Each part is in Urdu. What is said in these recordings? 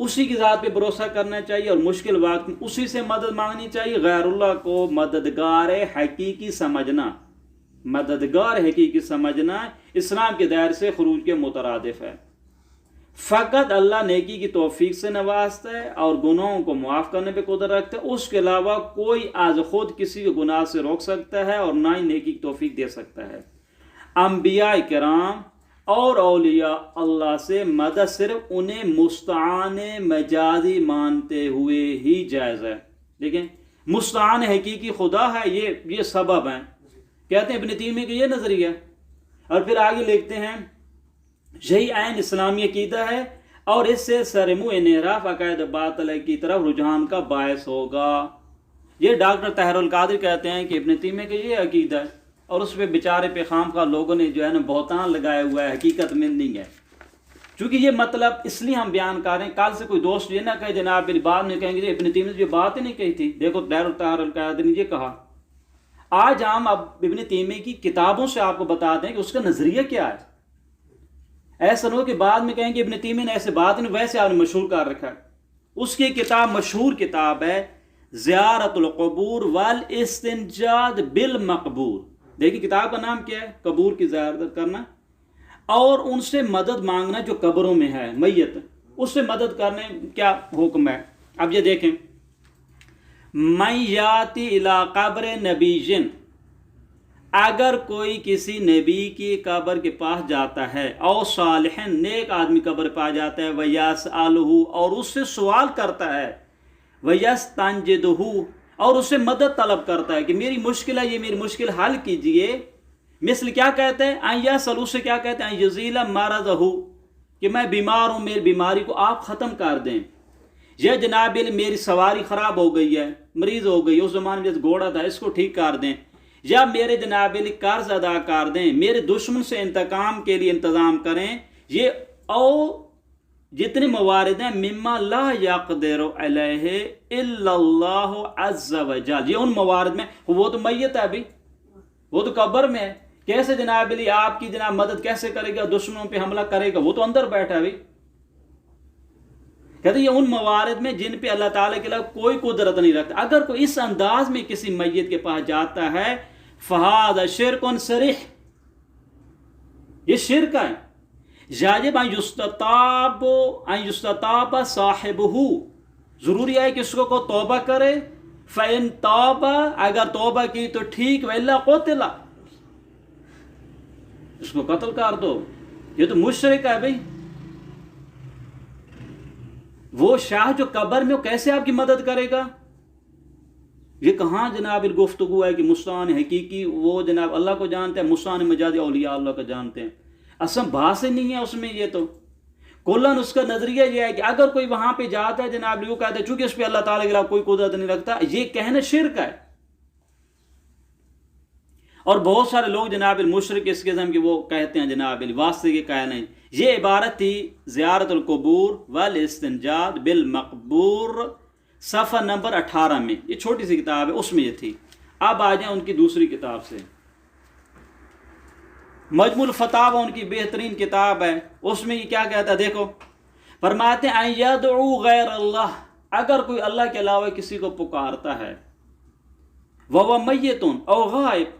اسی کی ذات پہ بھروسہ کرنا چاہیے اور مشکل وقت میں اسی سے مدد مانگنی چاہیے. غیر اللہ کو مددگار حقیقی سمجھنا، مددگار حقیقی سمجھنا اسلام کے دائرے سے خروج کے مترادف ہے. فقط اللہ نیکی کی توفیق سے نوازتا ہے اور گناہوں کو معاف کرنے پہ قدرت رکھتا ہے. اس کے علاوہ کوئی از خود کسی کو گناہ سے روک سکتا ہے اور نہ ہی نیکی کی توفیق دے سکتا ہے. انبیاء کرام اور اولیاء اللہ سے مدد صرف انہیں مستعان مجازی مانتے ہوئے ہی جائز ہے. دیکھیں مستعان حقیقی خدا ہے، یہ سبب ہیں. کہتے ہیں ابن تیمیہ کا یہ نظریہ، اور پھر آگے لکھتے ہیں یہی عین اسلامی عقیدہ ہے اور اس سے سرمو انحراف عقائد باطل کی طرف رجحان کا باعث ہوگا. یہ ڈاکٹر طاہر القادری کہتے ہیں کہ ابن تیمیہ کا یہ عقیدہ ہے اور اس پہ بیچارے پہ خام خواہ لوگوں نے جو ہے نا بہتان لگایا ہوا ہے، حقیقت میں نہیں ہے. چونکہ یہ مطلب اس لیے ہم بیان کر رہے ہیں، کل سے کوئی دوست یہ نہ کہے جناب بعد میں کہیں گے ابن تیمیہ نے یہ بات ہی نہیں کہی تھی. دیکھو طاہر القادری نے یہ کہا. آج ہم اب ابن تیمیہ کی کتابوں سے آپ کو بتا دیں کہ اس کا نظریہ کیا ہے. ایسا نہ ہو کہ بعد میں کہیں کہ ابن تیمیہ نے ایسے بات نہیں، ویسے آپ نے مشہور کر رکھا ہے. اس کی کتاب مشہور کتاب ہے زیارت القبور والاستنجاد بالمقبور. دیکھیے کتاب کا نام کیا ہے، قبور کی زیارت کرنا اور ان سے مدد مانگنا جو قبروں میں ہے میت، اس سے مدد کرنے کیا حکم ہے. اب یہ دیکھیں، من یاتی الی قبر نبی جن، اگر کوئی کسی نبی کی قبر کے پاس جاتا ہے، او صالح نیک آدمی قبر پا جاتا ہے، ویسألہ اور اس سے سوال کرتا ہے، ویستنجدہ اور اس سے مدد طلب کرتا ہے کہ میری مشکل ہے، یہ میری مشکل حل کیجئے. مثل کیا کہتے ہیں، ان یسألہ سے کیا کہتے ہیں، ان یزیل مرضہ کہ میں بیمار ہوں، میری بیماری کو آپ ختم کر دیں. یہ جناب میری سواری خراب ہو گئی ہے، مریض ہو گئی، اس زمانے میں گھوڑا تھا اس کو ٹھیک کر دیں. یا میرے جناب قرض ادا کر دیں، میرے دشمن سے انتقام کے لیے انتظام کریں. یہ او جتنے موارد ہیں مما لا یقدر علیہ الا اللہ عز وجل، یہ ان موارد میں وہ تو میت ہے ابھی، وہ تو قبر میں ہے. کیسے جناب آپ کی جناب مدد کیسے کرے گا، دشمنوں پہ حملہ کرے گا، وہ تو اندر بیٹھا ہے ابھی. کہتے ہیں یہ ان موارد میں جن پہ اللہ تعالیٰ کے علاوہ کوئی قدرت نہیں رکھتا. اگر کوئی اس انداز میں کسی میت کے پاس جاتا ہے فہذا شرک صریح، یہ شرک ہے. یجب ان یستتاب صاحبہ، ضروری ہے کہ اس کو توبہ کرے. فإن تاب، اگر توبہ کی تو ٹھیک، وإلا قتل، اس کو قتل کر دو. یہ تو مشرک ہے بھائی. وہ شاہ جو قبر میں وہ کیسے آپ کی مدد کرے گا؟ یہ کہاں جناب گفتگو ہے کہ مستعان حقیقی وہ جناب اللہ کو جانتے ہیں، مستعان مجازی اولیاء اللہ کو جانتے ہیں. اصل بات ہی نہیں ہے اس میں. یہ تو کلن اس کا نظریہ یہ ہے کہ اگر کوئی وہاں پہ جاتا ہے جناب وہ کہتا ہے چونکہ اس پہ اللہ تعالیٰ کے علاوہ کوئی قدرت نہیں رکھتا، یہ کہنا شرک ہے. اور بہت سارے لوگ جناب مشرک اس قسم کے وہ کہتے ہیں جناب واسطے کے کہنا ہے. یہ عبارت تھی زیارت القبور والاستنجاد بالمقبور صفحہ نمبر 18 میں. یہ چھوٹی سی کتاب ہے، اس میں یہ تھی. اب آ جائیں ان کی دوسری کتاب سے. مجموع الفتاوی ان کی بہترین کتاب ہے. اس میں یہ کیا کہتا ہے دیکھو، فرماتے ہیں ان یدعو غیر اللہ، اگر کوئی اللہ کے علاوہ کسی کو پکارتا ہے، وہو میت او غائب،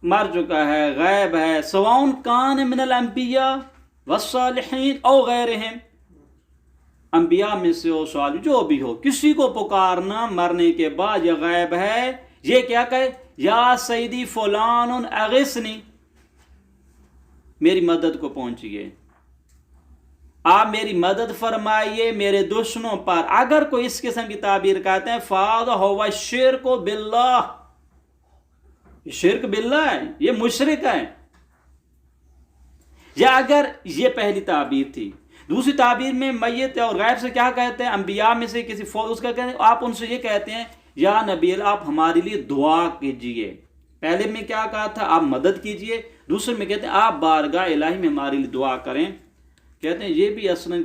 مر چکا ہے، غائب ہے، سواء کان من الانبیاء والصالحین او غیرہم، انبیاء میں سے ہو، صالح جو بھی ہو، کسی کو پکارنا مرنے کے بعد یہ غائب ہے، یہ کیا کہے، یا سیدی فلان اغثنی، میری مدد کو پہنچیے، آپ میری مدد فرمائیے میرے دشمنوں پر. اگر کوئی اس قسم کی تعبیر کہتے ہیں فَهَذَا هُوَ الشِّرْكُ بِاللَّهِ، شرک باللہ ہے، یہ مشرک ہے. یا اگر یہ پہلی تعبیر تھی. دوسری تعبیر میں میت اور غائب سے کیا کہتے ہیں، انبیاء میں سے کسی فوج اس کا کہتے ہیں، آپ ان سے یہ کہتے ہیں یا نبی اللہ آپ ہمارے لیے دعا کیجئے. پہلے میں کیا کہا تھا، آپ مدد کیجئے. دوسرے میں کہتے ہیں آپ بارگاہ الہی میں ہمارے لیے دعا کریں. کہتے ہیں یہ بھی اصلا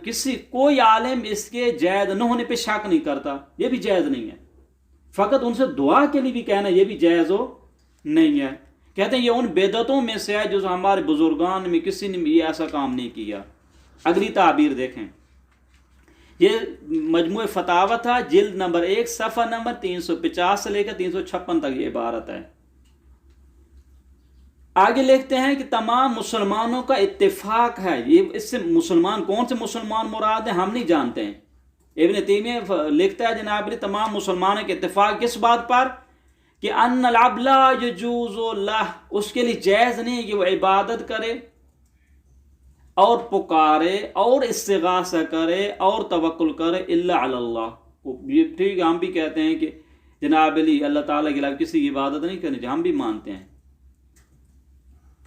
کوئی عالم اس کے جائز نہ ہونے پہ شک نہیں کرتا، یہ بھی جائز نہیں ہے. فقط ان سے دعا کے لیے بھی کہنا یہ بھی جائز ہو نہیں ہے. کہتے ہیں یہ ان بدعتوں میں سے ہے جو ہمارے بزرگان میں کسی نے بھی ایسا کام نہیں کیا. اگلی تعبیر دیکھیں، یہ مجموع فتاوی تھا، جلد نمبر 1 صفحہ نمبر 350 سے لے کر 356 تک یہ عبارت ہے۔ آگے لکھتے ہیں کہ تمام مسلمانوں کا اتفاق ہے، یہ اس سے مسلمان کون سے مسلمان مراد ہیں ہم نہیں جانتے ہیں۔ ابن تیمیہ لکھتا ہے جناب علی تمام مسلمانوں کے اتفاق کس بات پر کہ ان العبد لا یجوز لہ، اس کے لیے جائز نہیں کہ وہ عبادت کرے اور پکارے اور استغاثہ کرے اور توکل کرے الا علی اللہ۔ یہ ٹھیک ہے، ہم بھی کہتے ہیں کہ جناب علی اللہ تعالیٰ کے علاوہ کسی کی عبادت نہیں کرنی چاہیے، ہم بھی مانتے ہیں۔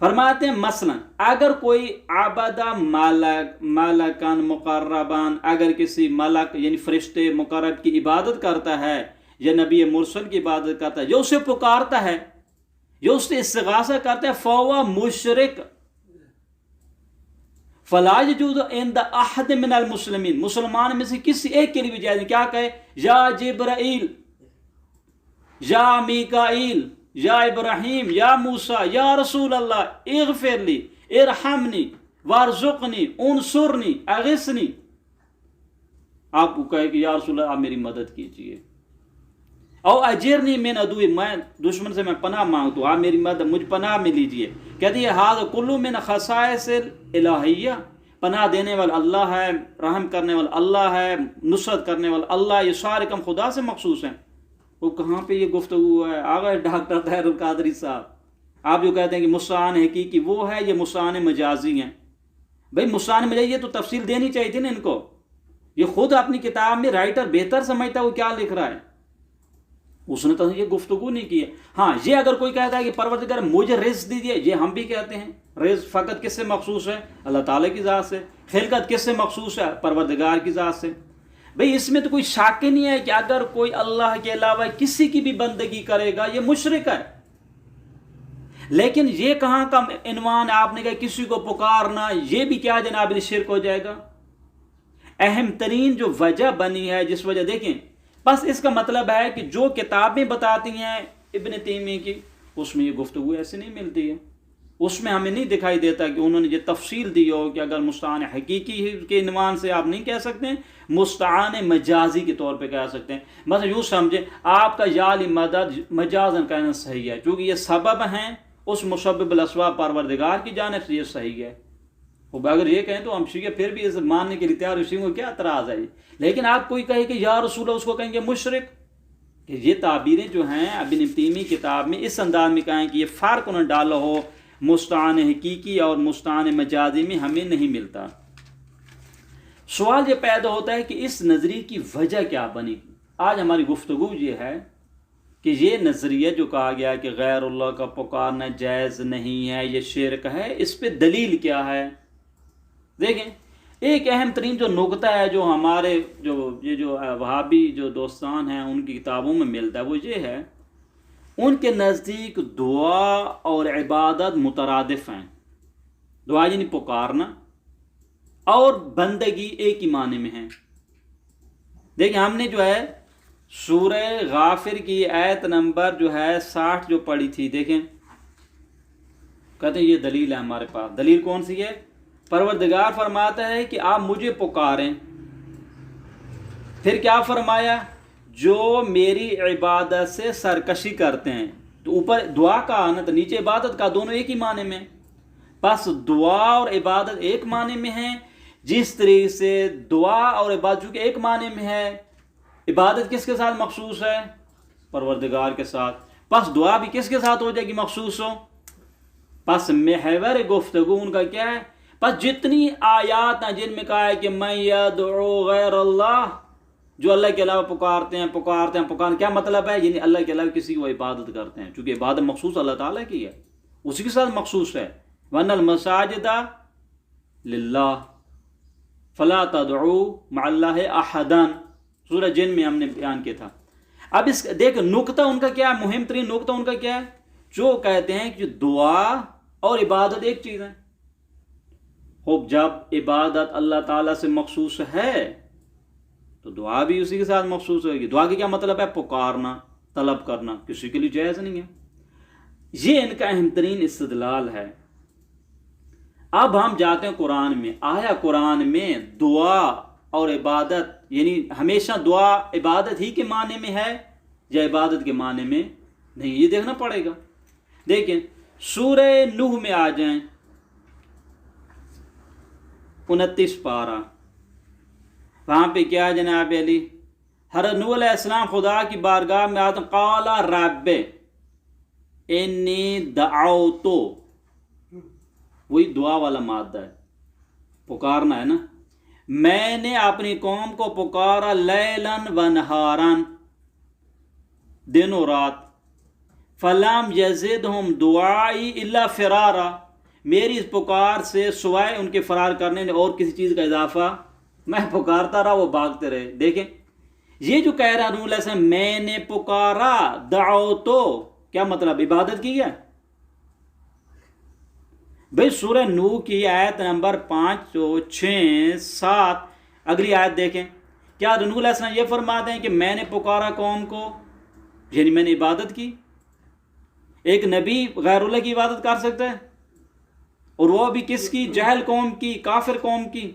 فرماتے ہیں مثلا اگر کوئی عبد ملکن مقربان، اگر کسی ملک یعنی فرشتے مقرب کی عبادت کرتا ہے یا نبی مرسل کی عبادت کرتا ہے، جو اسے پکارتا ہے، جو اس سے استغاثہ کرتا ہے، فهو مشرک فلا یجوز عند احد من المسلمین، مسلمان میں سے کسی ایک کے لیے بھی جائز نہیں کیا کہے یا جبرائیل یا میکائیل یا ابراہیم یا موسیٰ یا رسول اللہ اغفر لی ارحمنی وارزقنی انصرنی اغثنی، آپ کو کہے کہ یا رسول اللہ آپ میری مدد کیجئے، او اجرنی من عدوی، میں دشمن سے میں پناہ مانگتا ہوں، آپ میری مدد مجھ پناہ میں لیجئے۔ کہتی ہے ہذا کلو من خصائص الہیہ، پناہ دینے والا اللہ ہے، رحم کرنے والا اللہ ہے، نصرت کرنے والا اللہ، یہ سارے کم خدا سے مخصوص ہیں۔ وہ کہاں پہ یہ گفتگو ہے؟ آگے ڈاکٹر طاہر القادری صاحب، آپ جو کہتے ہیں کہ مستعان حقیقی وہ ہے، یہ مستعان مجازی ہیں۔ بھئی مستعان مجازی یہ تو تفصیل دینی چاہیے تھی نا ان کو، یہ خود اپنی کتاب میں رائٹر بہتر سمجھتا ہے وہ کیا لکھ رہا ہے، اس نے تو یہ گفتگو نہیں کی ہے۔ ہاں یہ اگر کوئی کہتا ہے کہ پروردگار مجھے رزق دیجیے، یہ ہم بھی کہتے ہیں، رزق فقط کس سے مخصوص ہے؟ اللہ تعالیٰ کی ذات سے۔ خلقت کس سے مخصوص ہے؟ پروردگار کی ذات سے۔ بھئی اس میں تو کوئی شک ہی نہیں ہے کہ اگر کوئی اللہ کے علاوہ کسی کی بھی بندگی کرے گا یہ مشرک ہے۔ لیکن یہ کہاں کا عنوان آپ نے کہا کسی کو پکارنا، یہ بھی کیا جناب شرک ہو جائے گا۔ اہم ترین جو وجہ بنی ہے، جس وجہ دیکھیں، بس اس کا مطلب ہے کہ جو کتابیں بتاتی ہیں ابن تیمیہ کی، اس میں یہ گفتگو ایسی نہیں ملتی ہے، اس میں ہمیں نہیں دکھائی دیتا کہ انہوں نے یہ تفصیل دی ہو کہ اگر مستعان حقیقی کے عنوان سے آپ نہیں کہہ سکتے، مستعان مجازی کے طور پہ کہہ سکتے ہیں۔ مثلا یوں سمجھیں آپ کا یا علی مدد مجازن کہنا صحیح ہے، چونکہ یہ سبب ہیں اس مسبب الاسباب پروردگار کی جانب سے، یہ صحیح ہے۔ اگر یہ کہیں تو ہم شیعہ پھر بھی اس ماننے کے لیے تیار، اسی کو کیا اعتراض ہے۔ لیکن آپ کوئی کہے کہ یا رسول اللہ، اس کو کہیں گے مشرک۔ کہ یہ تعبیریں جو ہیں ابن تیمیہ کتاب میں اس انداز میں کہیں کہ یہ فرق انہوں نے ڈالا ہو مستعان حقیقی اور مستعان مجازی میں، ہمیں نہیں ملتا۔ سوال یہ پیدا ہوتا ہے کہ اس نظریے کی وجہ کیا بنی۔ آج ہماری گفتگو یہ ہے کہ یہ نظریہ جو کہا گیا کہ غیر اللہ کا پکارنا جائز نہیں ہے، یہ شرک ہے، اس پہ دلیل کیا ہے۔ دیکھیں ایک اہم ترین جو نقطہ ہے جو ہمارے جو وہابی جو دوستان ہیں ان کی کتابوں میں ملتا ہے، وہ یہ ہے ان کے نزدیک دعا اور عبادت مترادف ہیں۔ دعا یعنی پکارنا اور بندگی ایک ہی معنی میں ہیں۔ دیکھیں ہم نے جو ہے سورہ غافر کی آیت نمبر جو ہے 60 جو پڑھی تھی، دیکھیں کہتے ہیں یہ دلیل ہے ہمارے پاس۔ دلیل کون سی ہے؟ پروردگار فرماتا ہے کہ آپ مجھے پکاریں، پھر کیا فرمایا؟ جو میری عبادت سے سرکشی کرتے ہیں۔ تو اوپر دعا کا آنا تو نیچے عبادت کا، دونوں ایک ہی معنی میں۔ بس دعا اور عبادت ایک معنی میں ہیں، جس طریقے سے دعا اور عبادت چونکہ ایک معنی میں ہے، عبادت کس کے ساتھ مخصوص ہے؟ پروردگار کے ساتھ۔ بس دعا بھی کس کے ساتھ ہو جائے گی مخصوص ہو؟ بس محور گفتگو ان کا کیا ہے؟ بس جتنی آیات ہیں جن میں کہا ہے کہ من یدعو غیر اللہ، جو اللہ کے علاوہ پکارتے ہیں، کیا مطلب ہے؟ یعنی اللہ کے علاوہ کسی کو عبادت کرتے ہیں، چونکہ عبادت مخصوص اللہ تعالیٰ کی ہے، اسی کے ساتھ مخصوص ہے۔ وَأَنَّ الْمَسَاجِدَ لِلَّهِ فَلَا تَدْعُوا مَعَ اللَّهِ أَحَدًا، سورہ جن میں ہم نے بیان کیا تھا۔ اب اس دیکھ نقطہ ان کا کیا ہے، مہم ترین نقطہ ان کا کیا ہے؟ جو کہتے ہیں کہ دعا اور عبادت ایک چیز ہے۔ خوب جب عبادت اللہ تعالیٰ سے مخصوص ہے تو دعا بھی اسی کے ساتھ مخصوص ہوگی۔ دعا کی کیا مطلب ہے؟ پکارنا، طلب کرنا، کسی کے لیے جائز نہیں ہے۔ یہ ان کا اہم ترین استدلال ہے۔ اب ہم جاتے ہیں قرآن میں، آیا قرآن میں دعا اور عبادت یعنی ہمیشہ دعا عبادت ہی کے معنی میں ہے یا عبادت کے معنی میں نہیں، یہ دیکھنا پڑے گا۔ دیکھیں سورہ نوح میں آ جائیں، 29 پارہ، وہاں پہ کیا جناب علی، حضرت نوح علیہ السلام خدا کی بارگاہ میں آتے، قال رب انی دعوتو، وہی دعا والا مادہ ہے، پکارنا ہے نا، میں نے اپنی قوم کو پکارا لیلاً و نہاراً، دن و رات، فلم یزدہم دعائی الا فرارا، میری اس پکار سے سوائے ان کے فرار کرنے نے اور کسی چیز کا اضافہ، میں پکارتا رہا وہ بھاگتے رہے۔ دیکھیں یہ جو کہہ رہا نوح علیہ السلام میں نے پکارا، دعوتو کیا مطلب، عبادت کی ہے بھئی۔ سورہ نوح کی آیت نمبر 5 6 7 اگلی آیت دیکھیں، کیا نوح علیہ السلام یہ فرماتے ہیں کہ میں نے پکارا قوم کو، یعنی میں نے عبادت کی؟ ایک نبی غیر اللہ کی عبادت کر سکتا ہے؟ اور وہ بھی کس کی؟ جہل قوم کی، کافر قوم کی۔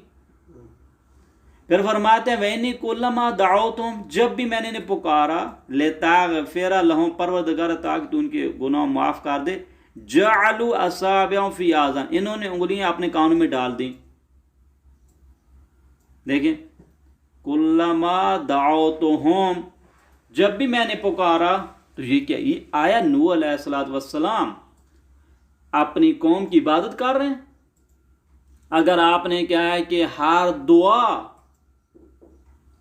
پھر فرماتے ہیں وَإِنِّي كُلَّمَا دَعَوْتُهُمْ، جب بھی میں نے انہیں پکارا، لِتَغْفِرَ لَهُمْ، پروردگار تاکہ تو ان کے گناہ معاف کر دے، جَعَلُوا أَصَابِعَهُمْ فِي آذَانِهِمْ، انہوں نے انگلیاں اپنے کانوں میں ڈال دیں۔ دیکھیں كُلَّمَا دَعَوْتُهُمْ، جب بھی میں نے پکارا، تو یہ کیا، یہ آیا نوح علیہ السلام اپنی قوم کی عبادت کر رہے ہیں؟ اگر آپ نے کہا ہے کہ ہر دعا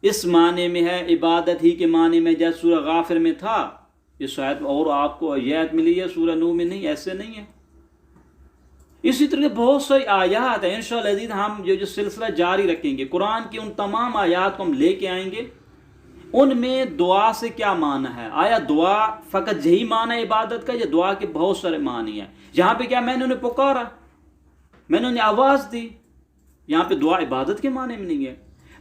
اس معنی میں ہے، عبادت ہی کے معنی میں، جیسے سورہ غافر میں تھا، اس آیت اور آپ کو یہ آیت ملی ہے سورہ نوح میں نہیں، ایسے نہیں ہے۔ اسی طرح بہت ساری آیات ہیں، انشاءاللہ عزیز ہم جو سلسلہ جاری رکھیں گے، قرآن کی ان تمام آیات کو ہم لے کے آئیں گے، ان میں دعا سے کیا معنی ہے، آیا دعا فقط یہی معنی ہے عبادت کا، یا دعا کے بہت سارے معنی ہیں؟ یہاں پہ کیا، میں نے انہیں پکارا، میں نے انہیں آواز دی، یہاں پہ دعا عبادت کے معنی میں نہیں ہے۔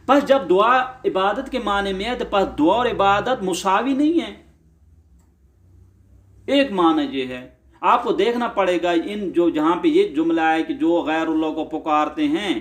پس جب دعا عبادت کے معنی میں ہے تو پس دعا اور عبادت مساوی نہیں ہے، ایک معنی یہ ہے۔ آپ کو دیکھنا پڑے گا ان جو جہاں پہ یہ جملہ ہے کہ جو غیر اللہ کو پکارتے ہیں،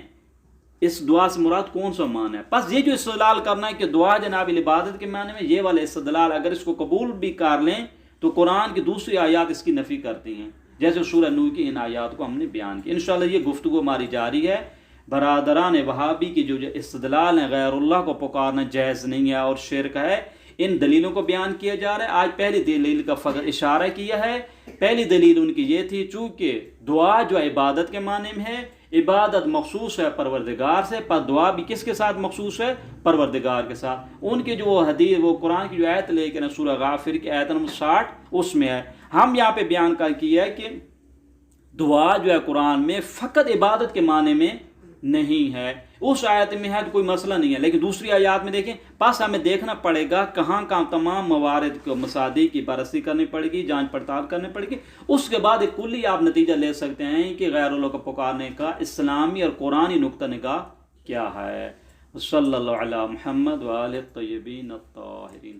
اس دعا سے مراد کون سا معنی ہے؟ پس یہ جو استدلال کرنا ہے کہ دعا جناب عبادت کے معنی میں، یہ والے استدلال اگر اس کو قبول بھی کر لیں تو قرآن کی دوسری آیات اس کی نفی کرتی ہیں، جیسے سورہ نوح کی ان آیات کو ہم نے بیان کیا۔ انشاءاللہ یہ گفتگو ہماری جاری ہے۔ برادران وہابی کی جو استدلال ہیں غیر اللہ کو پکارنا جائز نہیں ہے اور شرک ہے، ان دلیلوں کو بیان کیا جا رہا ہے۔ آج پہلی دلیل کا فقط اشارہ کیا ہے۔ پہلی دلیل ان کی یہ تھی، چونکہ دعا جو عبادت کے معنی میں ہے، عبادت مخصوص ہے پروردگار سے، پر دعا بھی کس کے ساتھ مخصوص ہے؟ پروردگار کے ساتھ۔ ان کی جو حدیث، وہ قرآن کی جو آیت لے کے سورہ غافر کی آیت نمبر 60 اس میں ہے۔ ہم یہاں پہ بیان کر کیا ہے کہ دعا جو ہے قرآن میں فقط عبادت کے معنی میں نہیں ہے، اس آیت میں ہے تو کوئی مسئلہ نہیں ہے، لیکن دوسری آیات میں دیکھیں، پس ہمیں دیکھنا پڑے گا کہاں کہاں تمام موارد کو مصادیق کی بررسی کرنی پڑے گی، جانچ پڑتال کرنی پڑے گی، اس کے بعد ایک کلی آپ نتیجہ لے سکتے ہیں کہ غیر اللہ کو پکارنے کا اسلامی اور قرآنی نقطہ نگاہ کیا ہے۔ صلی اللہ علی محمد وآلہ الطیبین الطاہرین۔